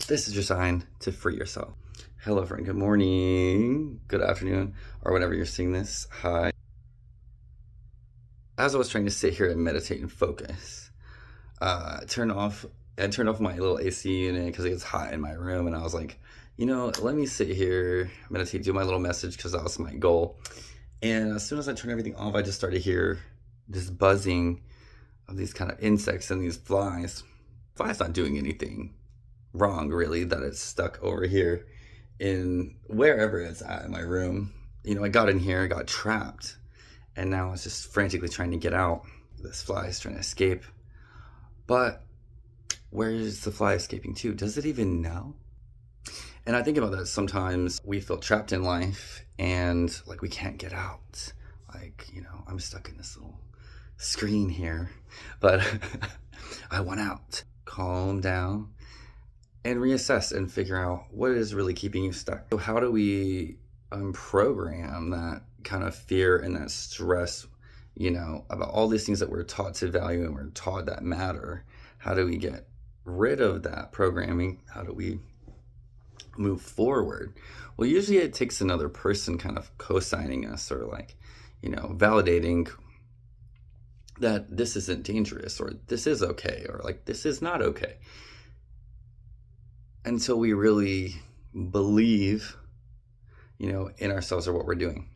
This is your sign to free yourself. Hello, friend. Good morning, good afternoon, or whenever you're seeing this. Hi. As I was trying to sit here and meditate and focus, I turned off my little AC unit because it gets hot in my room, and I was like, let me sit here, meditate, do my little message because that was my goal. And as soon as I turned everything off, I just started to hear this buzzing of these kind of insects and these flies. Fly's not doing anything wrong, really, that it's stuck over here in wherever it's at in my room. I got in here, got trapped, and now I was just frantically trying to get out. This fly is trying to escape. But where is the fly escaping to? Does it even know? And I think about that sometimes. We feel trapped in life and like we can't get out. Like, I'm stuck in this little screen here, but I want out. Calm down and reassess and figure out what is really keeping you stuck. So how do we program that kind of fear and that stress, about all these things that we're taught to value and we're taught that matter? How do we get rid of that programming? How do we move forward? Well, usually it takes another person kind of co-signing us or validating that this isn't dangerous or this is okay or like this is not okay. Until we really believe, in ourselves or what we're doing.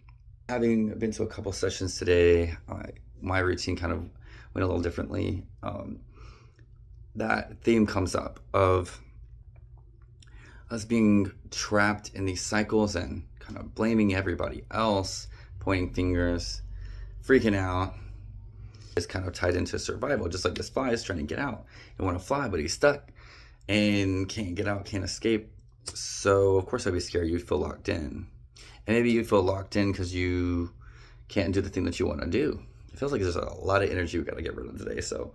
Having been to a couple sessions today, my routine kind of went a little differently. That theme comes up of us being trapped in these cycles and kind of blaming everybody else, pointing fingers, freaking out. It's kind of tied into survival, just like this fly is trying to get out and want to fly, but he's stuck and can't get out, can't escape. So of course I'd be scared. You'd feel locked in. And maybe you feel locked in because you can't do the thing that you want to do. It feels like there's a lot of energy we got to get rid of today. So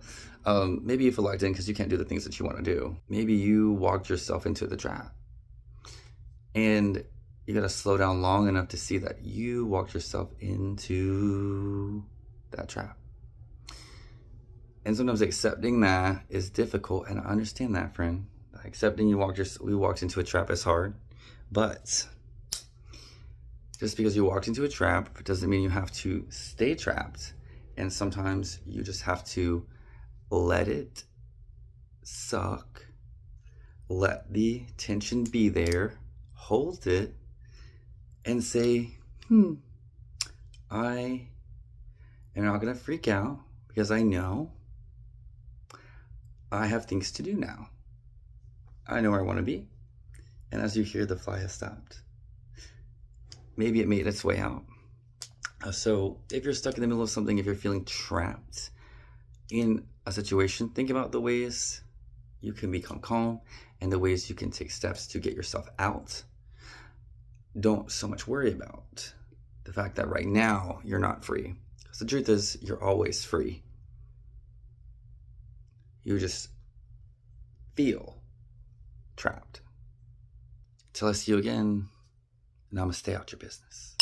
maybe you feel locked in because you can't do the things that you want to do. Maybe you walked yourself into the trap. And you got to slow down long enough to see that you walked yourself into that trap. And sometimes accepting that is difficult, and I understand that, friend. Accepting we walked into a trap is hard, but just because you walked into a trap doesn't mean you have to stay trapped. And sometimes you just have to let it suck, let the tension be there, hold it, and say, I am not gonna freak out because I know I have things to do now. I know where I want to be. And as you hear, the fly has stopped. Maybe it made its way out. So if you're stuck in the middle of something, if you're feeling trapped in a situation, think about the ways you can become calm and the ways you can take steps to get yourself out. Don't so much worry about the fact that right now you're not free. Because the truth is, you're always free. You just feel trapped. Till I see you again, Namaste out your business.